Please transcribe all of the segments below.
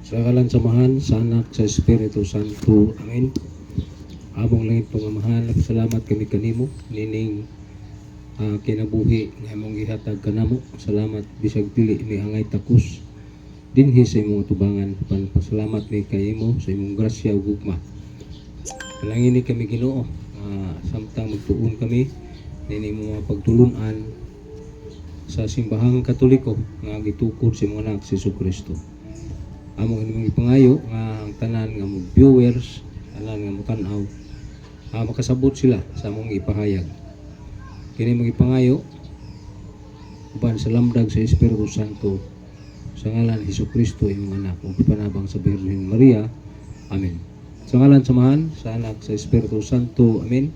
Sa ngalan samahan, sa anak, sa Espiritu Santo. Amen. Among langit nga mahal, salamat kami kanimo nining kinabuhi nga among gihatag kanamo. Salamat bisag dili ni angay takos dinhi sa imong tubangan. Pasalamat ni kayimo sa imong grasya ug gugma. Palangin ni kami Ginoo, samtang magtuon kami nini mga pagtulunan sa simbahang Katoliko nga gitukod sa imong anak si Jesucristo. Among imong ipangayo nga ang tanan nga mga viewers, tanan nga motanaw, makasabot sila sa among ipahayag. Kini mga ipangayo uban sa lamdag sa Espiritu Santo sa ngalan ni Jesucristo imong anak ug panabang sa Birhen Maria. Amen. Sa ngalan samahan, sa anak, sa Espiritu Santo. Amen.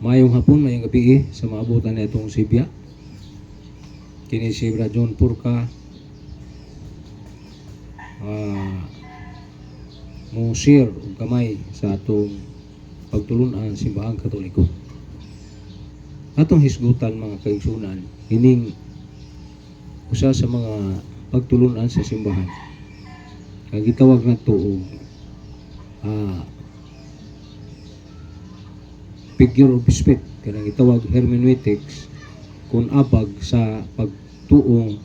Mayong hapon, mayong gabi sa maabutan na itong Sibya. Kini si Brad John Purka mo share og kamay sa atong pagtulunan simbahang Katoliko. Atong hisgutan mga kaigsunan, hining usa sa mga pagtulunan sa simbahan. Kaya gitawag na ito og figure of speech, kaya gitawag hermeneutics kung abag sa pagtuon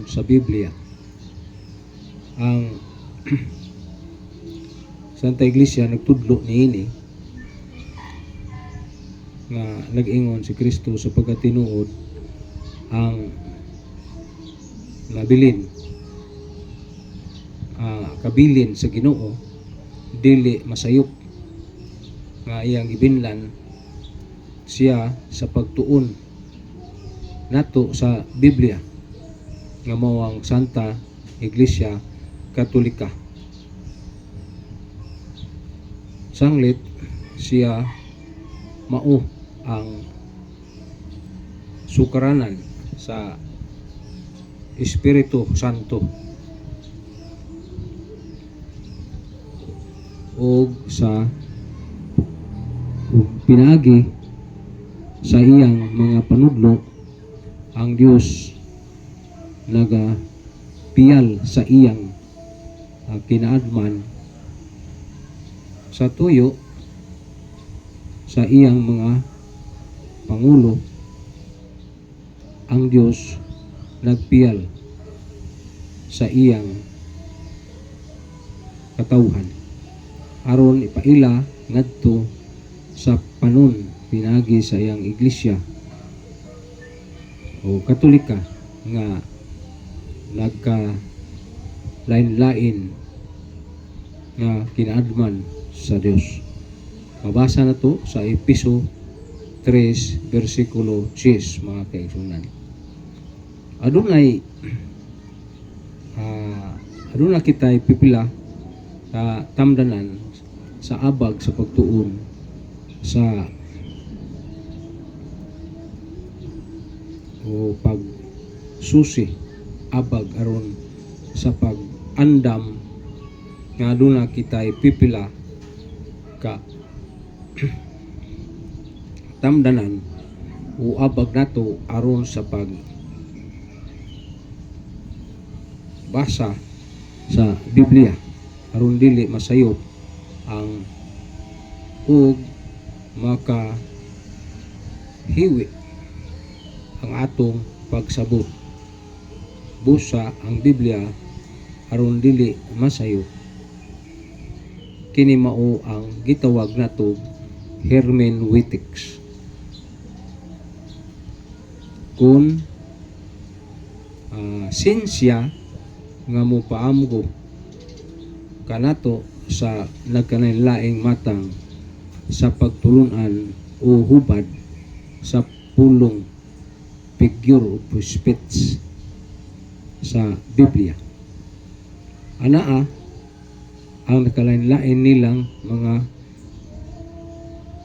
sa Biblia. Ang Santa Iglesia nagtudlo niini nga nag-ingon si Kristo sa pagkatinuod ang nabilin kabilin sa Ginoo dili masayop, nga iyang ibinlan siya sa pagtuon nato sa Biblia nga mao ang Santa Iglesia Katolika. Sanglit siya mao ang sukaranan sa Espiritu Santo o sa pinagi sa iyang mga panudlo. Ang Dios nagapiyal sa iyang kinaadman sa tuyo sa iyang mga pangulo. Ang Dios nagpiyal sa iyang katawhan aron ipaila ngadto sa panon pinagi sa iyang iglesia o Katolika nga nagka lain-lain nga kinaadman sa Dios. Mabasa na to sa Episo 3 versikulo 10 mga kaigsunan. Adunay kita ipipila tamdanan sa abag sa pagtuon sa o pagsusi abag aron sa pag-andam nga aduna kita ipipila ka tamdanan o abag nato aron sa pag basa sa Biblia aron dili masayop ang ug maka hiwi ang atong pagsabot busa ang Biblia aron dili masayop. Kini mao ang gitawag nato hermeneutics. Kung sinsya nga mo paamgo kanato sa nagkanainlaing matang sa pagtulunan o hubad sa pulong figure of speech sa Biblia. Anaa ang nakalain-lain nilang mga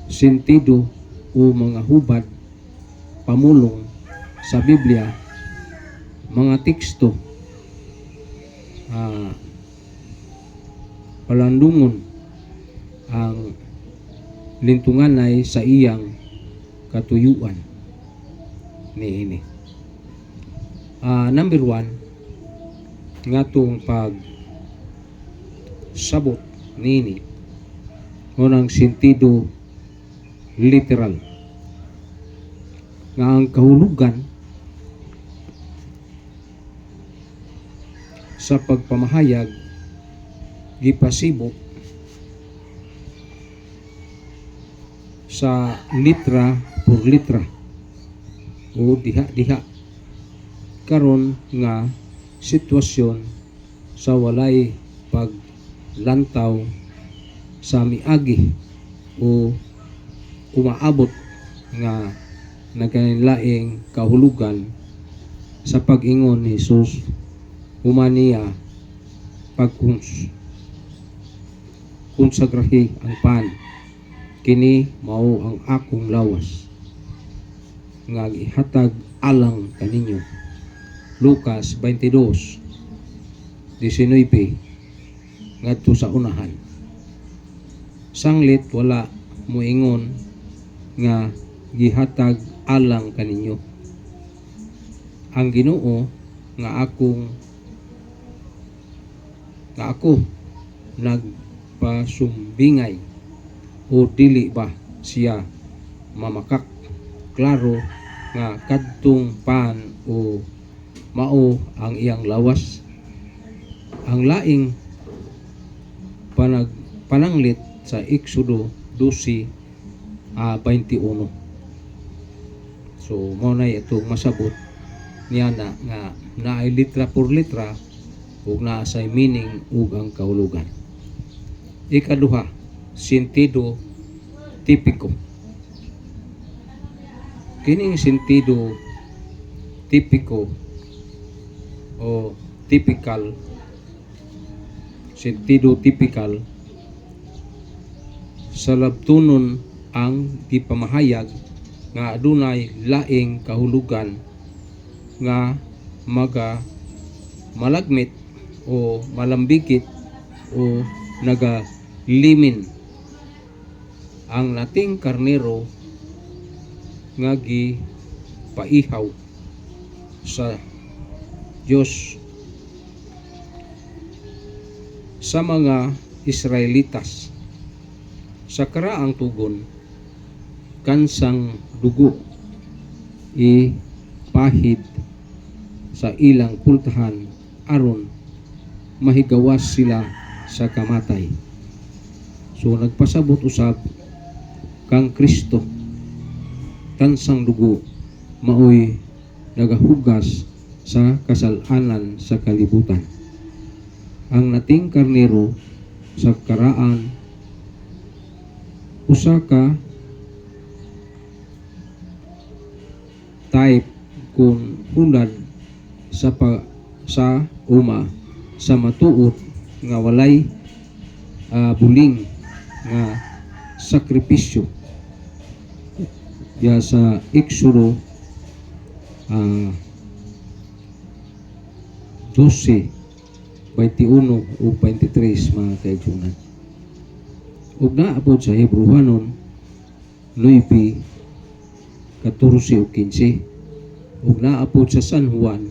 sentido o mga hubad pamulong sa Biblia, mga teksto palandungon ang lintunganay sa iyang katuyuan niini. Number 1, ngatong pag sabot nini unang sentido literal nga ang kahulugan sa pagpamahayag gipasibok sa litra por litra o diha-diha karon nga sitwasyon sa walay paglantaw sa miagi o umaabot nga nagkanilaing kahulugan sa pag-ingon ni Jesus humaniya konsagrahi ang pan kini mao ang akong lawas nga gihatag alang kaninyo. Lucas 22:19 ngadto sa unahan. Sanglit wala moingon nga gihatag alang kaninyo. Ang Ginoo nga ako nagpasumbingay o dili ba siya mamakak klaro nga kadtong pan o mao ang iyang lawas. Ang laing pananglit sa Exodo 12:21. So mao na itong masabot niya na nga naay litra por litra ug naa say meaning ug ang kahulugan. Ikaduha, sentido tipiko. Kining sentido tipiko o typical, sentido typical sa labtunon ang gipamahayag nga adunay laing kahulugan nga malagmit o malambikit o nagalimin ang nating karnero nga gipaihaw sa Diyos sa mga Israelitas sa karaang tugon kansang dugo ipahid sa ilang kultahan aron mahigawas sila sa kamatay. So nagpasabot usab kang Kristo kansang dugo maoy nagahugas sa kasalanan sa kalibutan. Ang nating karnero sa karaan usa ka type kung hulad sa uma sa matuod nga walay buling nga sakripisyo ya sa Exodo 12:21 o 23 mga kaigsunan. Ug naabot sa Hebrewanon 9:14 o 15 ug naabot sa San Juan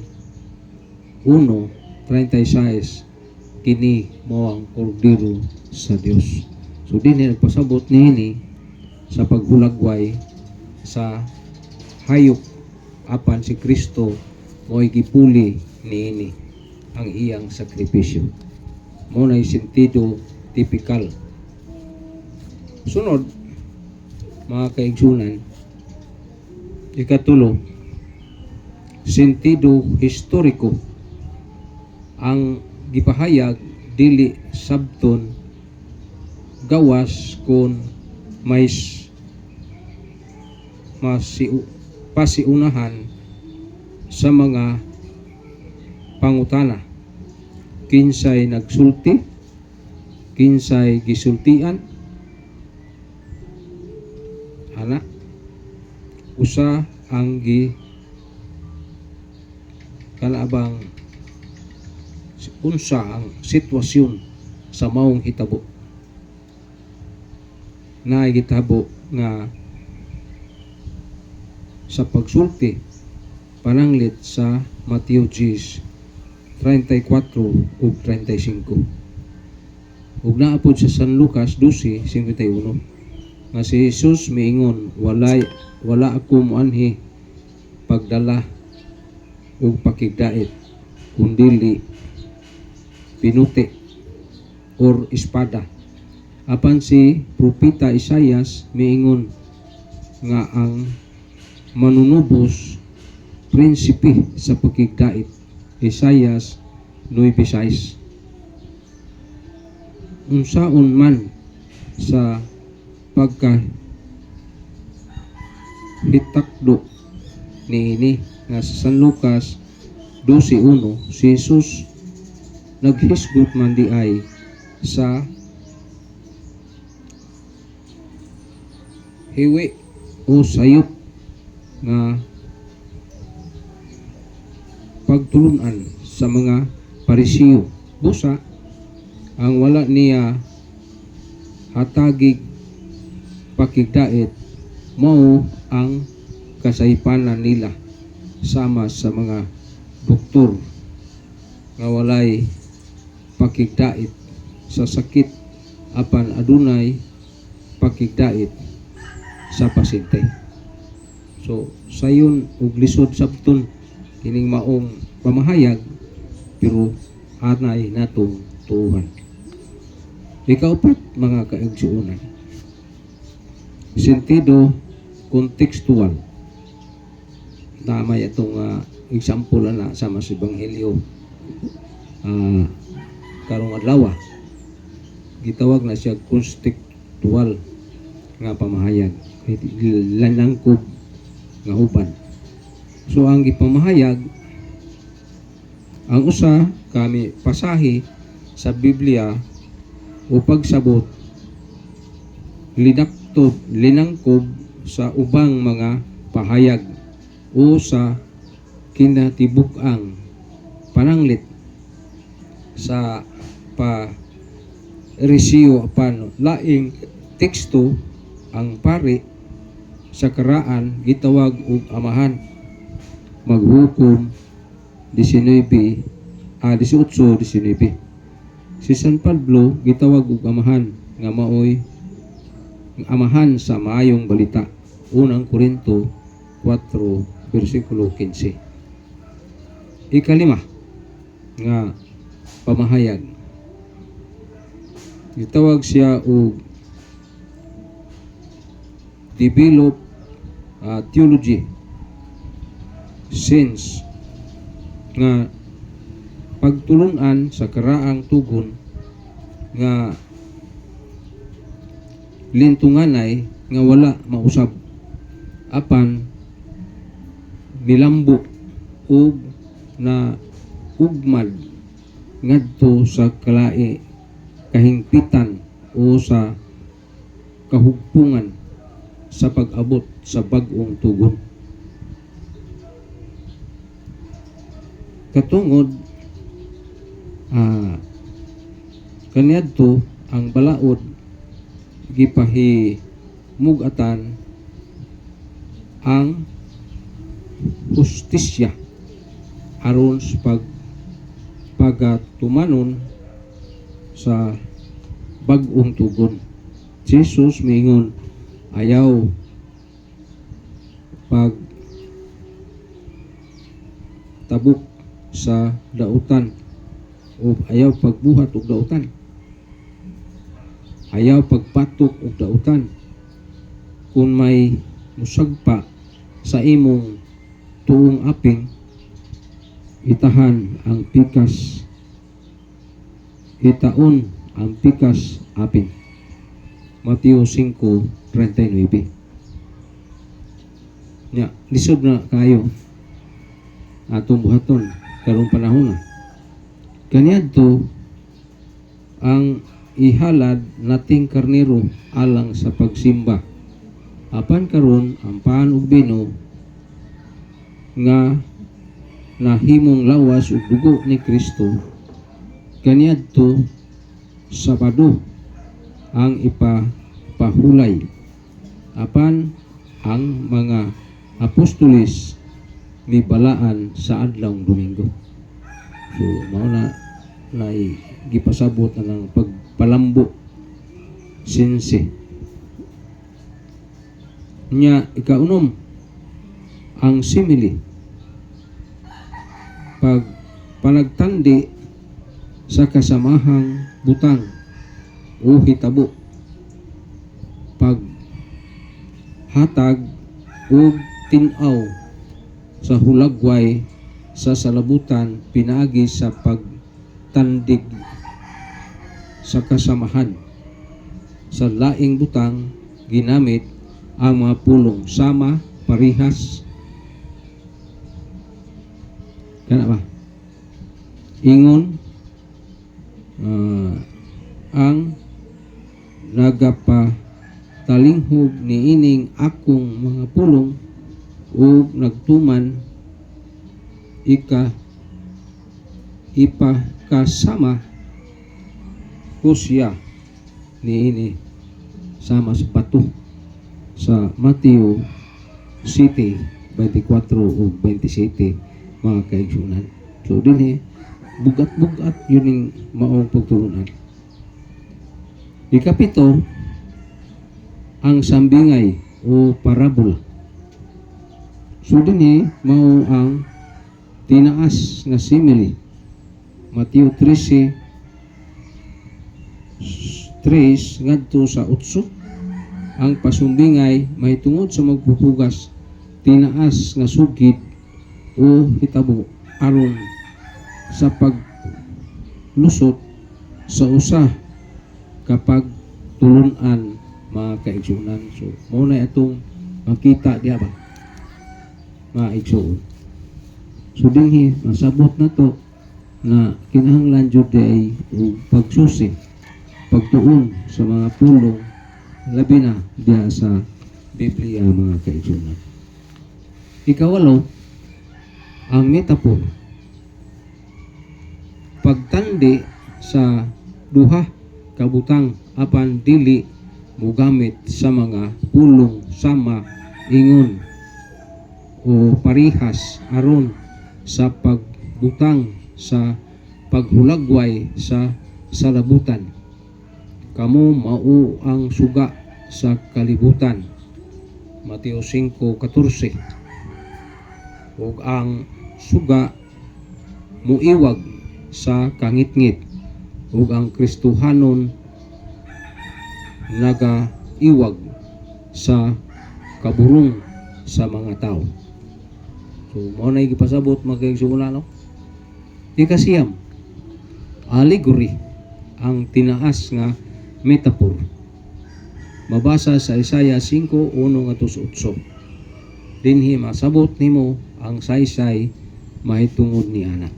1:36 kini mao ang kordero sa Dios. So dinhi nagpasabot niini sa paghulagway sa hayop apan si Kristo mo'y gipuli niini ang iyang sakripisyo. Mao na sentido tipikal. Sunod mga kaigsunan, ikatulo, sentido historiko. Ang gipahayag dili sabton gawas kun may pasiunahan sa mga pangutana. Kinsay nagsulti, kinsay gisultian, ana usa ang kalabang unsa ang sitwasyon sa maong hitabo. Naigitabo nga sa pagsulti pananglit sa Mateo 10:13 34 ug 35. Ug naa pod sa San Lucas 12:51 nga si Jesus miingon, wala ako moanhi pagdala ug pakigdait kundili pinuti or espada. Apan si propeta Isaias miingon nga ang manunubos prinsipe sa pakigdait. Isaias 9:6. Unsaon man sa pagkahitakdo niini nga sa San Lucas 12:1 si Jesus naghisgot man di ay sa hiwi o sayop nga pagtulunan sa mga Parisiyo. Busa ang wala niya hatagig pakigdait mao ang kasaypanan nila sama sa mga doktor nga walay pakigdait sa sakit apan adunay pakigdait sa pasyente. So sayon ug lisod sabton kining maong pamahayag pero anay natong tuuhan. Ikaupat mga kaigsuonan, sentido kontekstual. Tama itong example na sa mas ebanghelyo karong adlaw gitawag na siya kontekstual nga pamahayag, lanangkob nga uban. So ang gipamahayag ang usa kami pasahi sa Biblia o pagsabot linangkob sa ubang mga pahayag o sa kinatibuk-ang pananglit sa resiyo apan laing teksto ang pari sa karaan gitawag og amahan. Maghukom 18-19. Si San Pablo gitawag og amahan nga maoy amahan sa maayong balita. Unang Korinto 4:15. Ikalima nga pamahayag gitawag siya og develop theology, sense nga pagtulunan sa karaang tugon nga lintunganay nga wala mausab apan nilambo ug na ugmad ngadto sa kahingpitan o sa kahugpungan sa pag-abot sa bag-ong tugon. Katungod kaniadto ang balaod gipahimugatan ang justisya aron sa pagatumanon sa bag-ong tugon. Jesus miingon ayaw tabuk sa dautan o ayaw pagbuhat og dautan, ayaw pagpatok og dautan. Kung may musagpa sa imong tuong aping, itahan ang pikas, itaon ang pikas aping. Mateo 5:39. Nya, lisod na kayo atong buhaton karong panahon na. Kaniadto ang ihalad nating karnero alang sa pagsimba. Apan karon ang paan ug bino nga nahimong lawas ug dugo ni Kristo kaniadto Sabado ang ipapahulay apan ang mga apostolis ni balaan sa adlawng Domingo. So mao na gipasabot na ng pagpalambo sinsi nya. Ikaunom, ang simile, pag panagtandi sa kasamahang butang o hitabo, pag hatag o tinaw sa hulagway sa salabutan pinaagi sa pagtandig sa kasamahan sa laing butang ginamit ang mga pulong sama parihas kana ba ingon ang nagapatalinghob ni ining akong mga pulong ug nagtuman ipakasama ko siya niini sama sa bato sa Mateo 7:24 o 27 mga kaigsunan. So dinhi bugat-bugat yun yung maong pagtulunan. Ikapito, ang sambingay o parabola. So dinhi mao ang tinaas nga simile. Mateo 13:3 ngadto sa 8. Ang pasumbingay mahitungod sa magpupugas tinaas nga sugid o hitabo aron sa paglusot sa usa kapag tulunan mga kaigsunan. So mao na atong makita diha ba mga igsuon. So dinhi masabot na to na kinahanglan jud ay pagsusi, pagtuon sa mga pulong labi na diha sa Biblia mga kaigsunan. Ikawalo, ang metaphor, pagtandi sa duha kabutang apan dili mogamit sa mga pulong sama ingon o parihas aron sa pagbutang sa paghulagway sa salabutan. Kamo mao ang suga sa kalibutan. Mateo 5:14. Ug ang suga muiwag sa kangitngit ug ang Kristohanon nagaiwag sa kaburong sa mga tao. So mao na gipasabot magkaigsuuna no. Ikasiyam, allegory, ang tinaas nga metaphor. Mabasa sa Isaiah 5:1-8. Dinhi masabot nimo ang saysay mahitungod ni ana.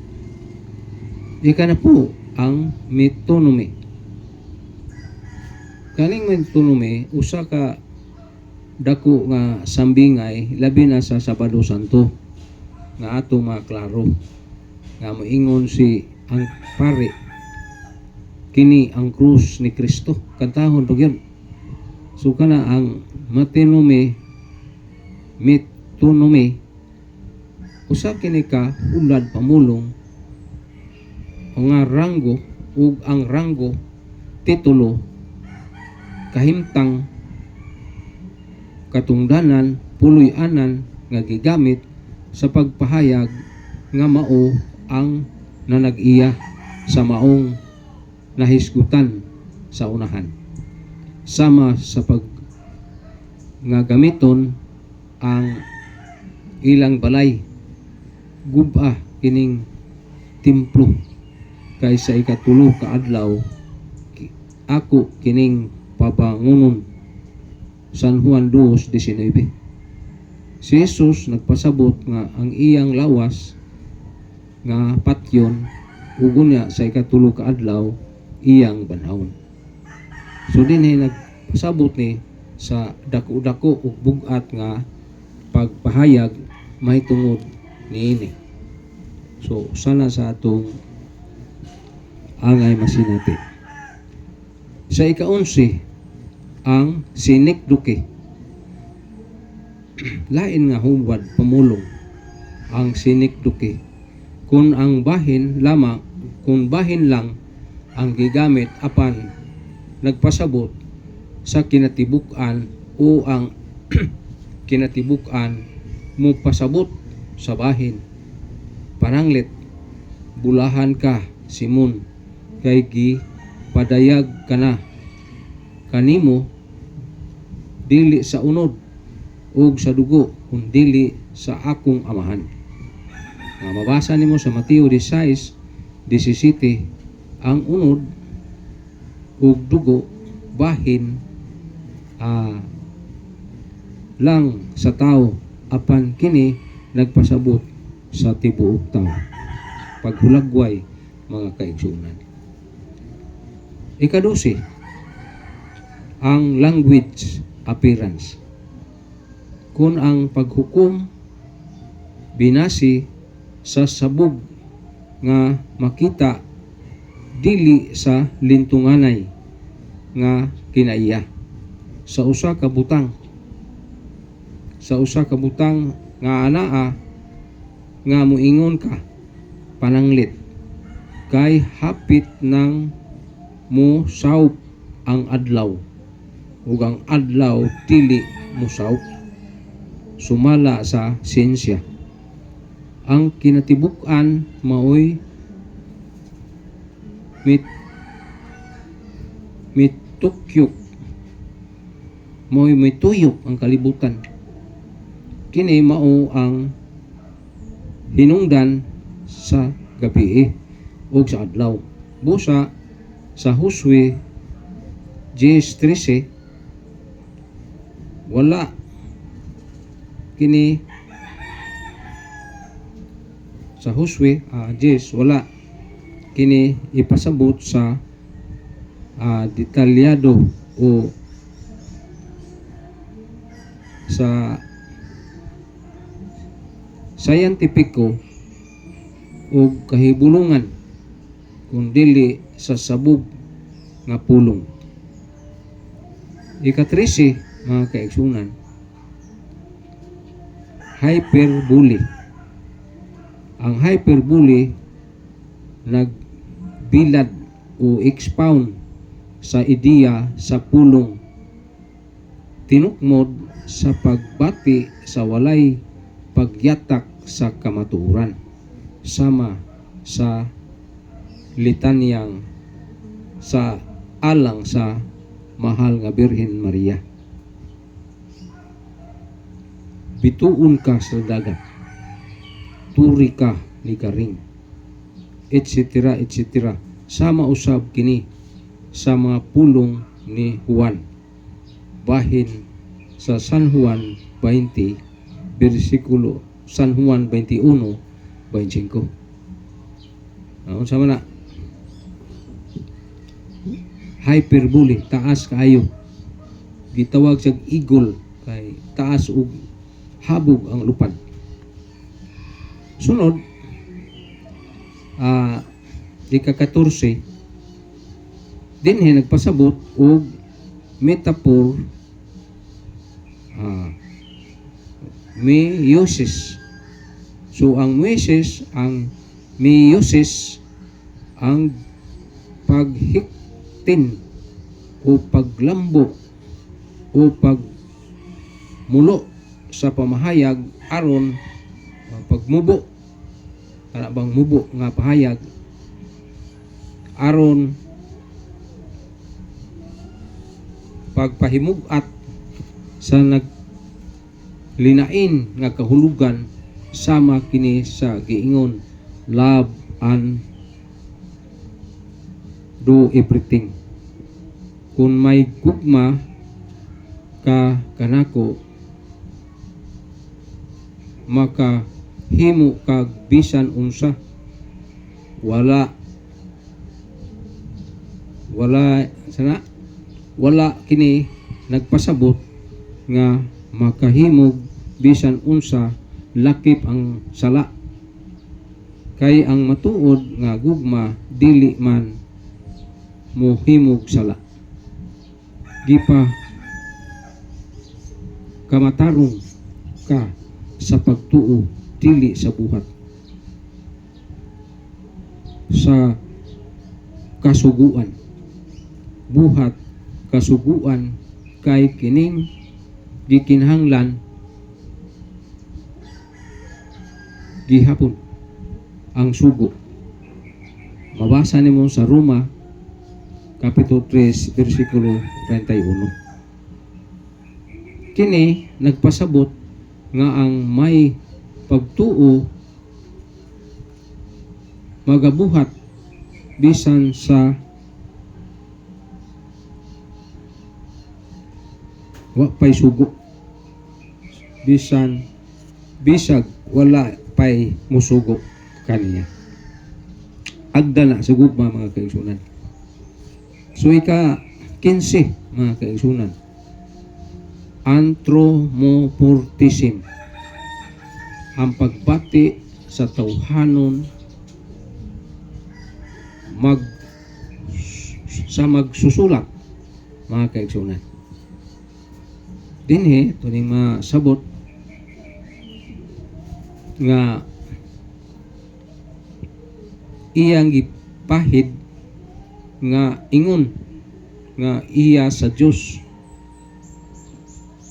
Ika na po ang metonymy. Kaning metonymy usa ka dako nga sambingay labi na sa Sabado Santo nga ato maklaro nga moingon si ang pare kini ang krus ni Kristo kantahon pag yun. So kana ang metonymy usa kini ka ulad pamulong nga ranggo ug ang ranggo titulo kahimtang katungdanan puloy-anan nga gigamit sa pagpahayag nga mao ang nanag-iya sa maong nahisgutan sa unahan sama sa pag nga gamiton ang ilang balay guba kining templo kaysa ikatulo ka adlaw ako kining pabangunon. San Juan 2:19. Si Jesus nagpasabot nga ang iyang lawas nga patyon ugunya sa ikatulo ka adlaw iyang banhawon. So dinhi nagpasabot ni sa dako-dako ug bugat nga pagpahayag mahitungod niini. So sana sa atong angay masinati. Sa ika-11 ang sinekduke. Lain nga humwad pamulong ang sinekduke kung bahin lang ang gigamit apan nagpasabot sa kinatibuk-an o ang kinatibuk-an mo pasabot sa bahin. Pananglit, bulahan ka, Simon, kay padayag ka na kanimo dili sa unod ug sa dugo kun dili sa akong amahan. Nga mabasa nimo sa Mateo 16:17, ang unod ug dugo bahin lang sa tao apan kini nagpasabot sa tibuok tao. Paghulagway mga kaigsunan. Ika-12, ang language appearance. Kung ang paghukom binasi sa sabog nga makita dili sa lintunganay nga kinaiya sa usa ka butang nga anaa nga muingon ka pananglit kay hapit nang musawp ang adlaw ug ang adlaw dili musawp. Sumala sa siyensya, ang kinatibuk-an maoy mituyok ang kalibutan. Kini mao ang hinungdan sa gabi o sa adlaw. Busa sa Josue 10:13, wala kini sa Josue 10, wala kini ipasabot sa detalyado o sa scientifico o kahibulungan kundili sa sabog nga pulong. Ika-13 mga kaigsunan, hyperbole. Ang hyperbole nagbilad o expound sa ideya sa pulong tinukmod sa pagbati sa walay pagyatak sa kamatuoran sama sa litanyang sa alang sa mahal nga Birhen Maria. Bituon ka sa dagat, turi ka ni karing, etc. etc. Sama usab kini sa mga pulong ni Juan, bahin sa San Juan 20 versikulo San Juan 21:25. Sama na hyperbole, taas kaayo, gitawag sa eagle kay taas ug habog ang lupad. Sunod, ika-14, dinhi nagpasabot og metaphor meiosis. So ang meiosis, ang paghiktin o paglambo o pagmulo sa pamahayag aron pagmubo, kana bang mubo nga pahayag aron pagpahimug-at sa naglinain nga kahulugan sama kini sa giingon love and do everything. Kung may gugma ka kanako, makahimo kag bisan unsa. Wala kini nagpasabot nga makahimog bisan unsa lakip ang sala. Kay ang matuod nga gugma dili man mohimog sala. Gipa kamatarong ka sa pagtuo dili sa buhat. sa kasuguan. Buhat kasuguan kay kining gikinahanglan gihapon ang sugo. Mabasa nimo sa Roma Kapitulo 3 versikulo 31. Kini nagpasabot nga ang may pagtuo magabuhat bisan sa wa pay sugo, bisag wala pay musugo kaniya. Agda na sa gugma mga kaigsunan. So ika 15 mga kaigsunan, anthropomorphism, ang pagbati sa tawhanon magsusulat mga kaigsunan. Dinhi tuning masabot nga iyang gipahid nga ingon nga iya sa Dios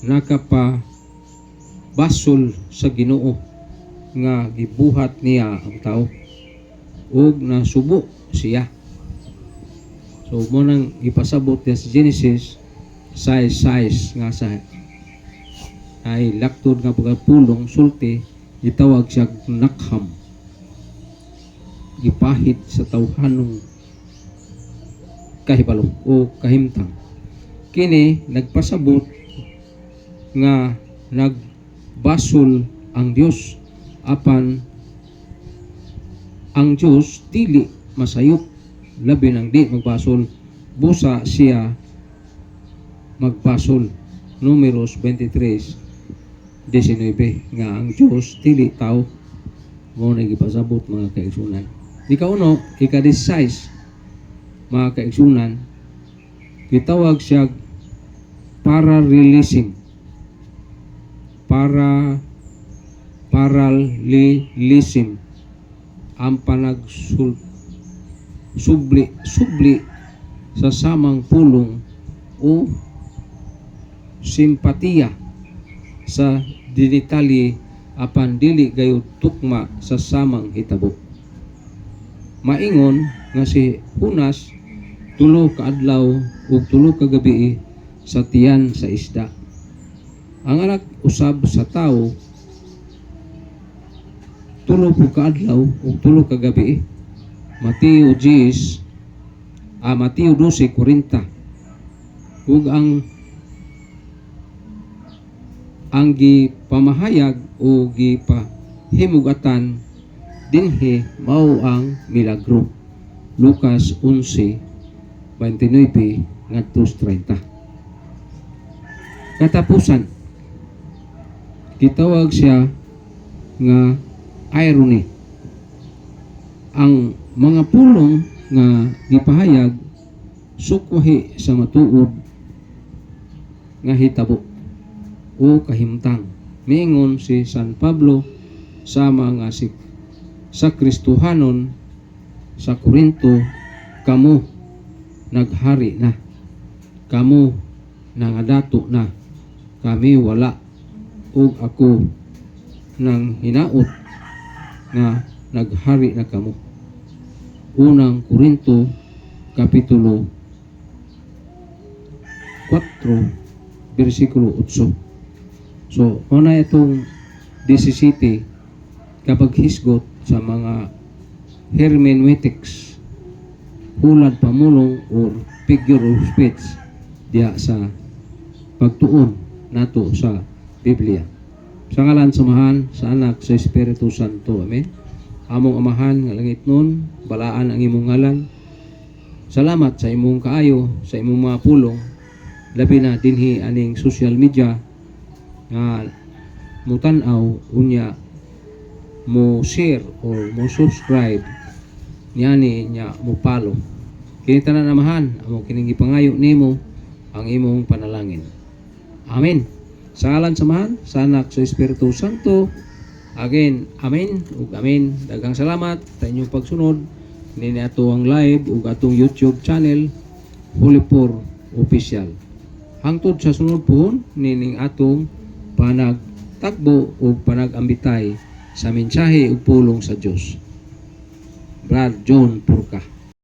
nakapabasol sa Ginoo nga gibuhat niya ang tao ug nasubo siya. So mo nang ipasabot niya sa Genesis size nga sa ay laktod nga pagpulong sulti gitawag siya nakham, gipahid sa tawhanong kahibalo o kahimtang. Kini nagpasabot nga nagbasol ang Dios apan ang Dios dili masayop, labi nang di magbasol busa siya magbasol. Numeros 23:19 nga ang Dios dili tao. Mo na gipasabot mga kaigsunan. Ikauno, ika-16 mga kaigsunan, gitawag siya parallelism. Parallelism ang subli sa samang pulong o simpatiya sa dinitali apan dili gayud tukma sa samang hitabo. Maingon nga si Hunas 3 ka adlaw ug 3 ka gabi sa tiyan sa isda. Ang anak usab sa tawo 3 ka adlaw ug 3 ka gabi. Mateo 12:40. Ug ang gipamahayag o gipahimugatan dinhi mao ang milagro. Lucas 11:29 ngadto 30. Katapusan, gitawag siya nga irony. Ang mga pulong nga gipahayag sukwahi sa matuod nga hitabo o kahimtang. Miingon si San Pablo sa mga sa Kristohanon sa Korinto, kamo naghari na, kamo nangadato na, kami wala, ug ako nang hinaot nga naghari na kamo. Unang Korinto Kapitulo 4 versikulo 8. So, una itong 17 kapag hisgot sa mga hermeneutics, hulad pamulong or figure of speech diya sa pagtuon nato sa Biblia. Sa ngalan samahan sa Anak sa Espiritu Santo. Amen. Among Amahan nga langit nun, balaan ang imong ngalan. Salamat sa imong kaayo, sa imong mga pulong, labi na dinhi aning social media nga mutanaw unya mo share or mo subscribe niani nya mo follow. Kini tanan amahan amo kining gipangayo nimo ang imong panalangin. Amen. Sa ngalan samahan sa Anak sa Espiritu Santo. Again, amen ug amen. Daghang salamat sa inyong pagsunod nini ato ang live ug atong YouTube channel Holy Por Official. Hangtod sa sunod pohon nining atong panagtakbo ug panagambitay sa mensahe ug pulong sa Dios. Brad John Purka.